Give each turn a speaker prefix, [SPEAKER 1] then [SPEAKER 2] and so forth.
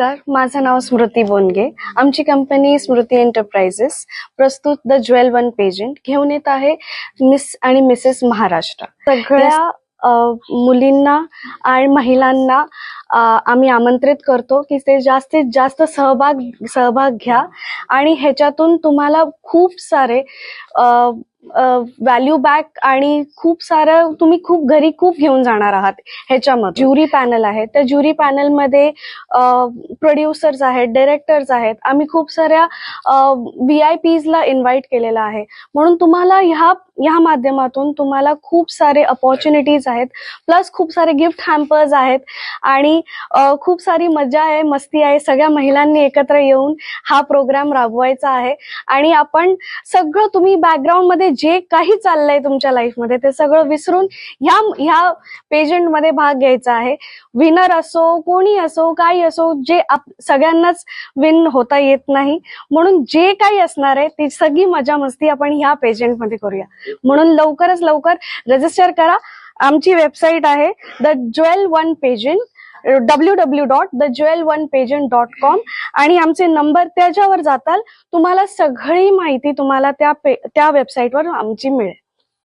[SPEAKER 1] नमस्कार, माझं नाव स्मृती बोनगे. आमची कंपनी स्मृती एंटरप्राइजेस प्रस्तुत द ज्वेल वन पेजंट घेऊन येत आहे मिस आणि मिसेस महाराष्ट्र. सगळ्या मुलींना आणि महिलांना आम्ही आमंत्रित करतो की ते जास्तीत जास्त सहभाग घ्या आणि ह्याच्यातून तुम्हाला खूप सारे व्हॅल्यू बॅक आणि खूप सारं तुम्ही घरी खूप घेऊन जाणार आहात. ह्याच्यामध्ये ज्युरी पॅनल आहे, त्या ज्युरी पॅनलमध्ये प्रोड्युसर्स आहेत, डायरेक्टर्स आहेत. आम्ही खूप साऱ्या VIP ला इन्व्हाइट केलेलं आहे. म्हणून तुम्हाला ह्या माध्यमातून तुम्हाला खूप सारे अपॉर्च्युनिटीज आहेत, प्लस खूप सारे गिफ्ट हॅम्पर्स आहेत आणि खूप सारी मजा आहे, मस्ती आहे. सगळ्या महिलांनी एकत्र येऊन हा प्रोग्राम राबवायचा आहे आणि आपण सगळं तुम्ही बॅकग्राऊंड मध्ये जे काही चाललंय तुमच्या लाईफमध्ये ते सगळं विसरून ह्या पेजंट मध्ये भाग घ्यायचा आहे. विनर असो, कोणी असो, काही असो, जे सगळ्यांनाच विन होता येत नाही. म्हणून जे काही असणार आहे ती सगळी मजा मस्ती आपण ह्या पेजंट मध्ये करूया. म्हणून लवकरच लवकर रजिस्टर करा. आमची वेबसाईट आहे the jewel one pageant, www.thejewel1pageant.com आणि आमचे नंबर त्याच्यावर जाताल. तुम्हाला सगळी माहिती तुम्हाला त्या वेबसाईटवर आमची मिळेल.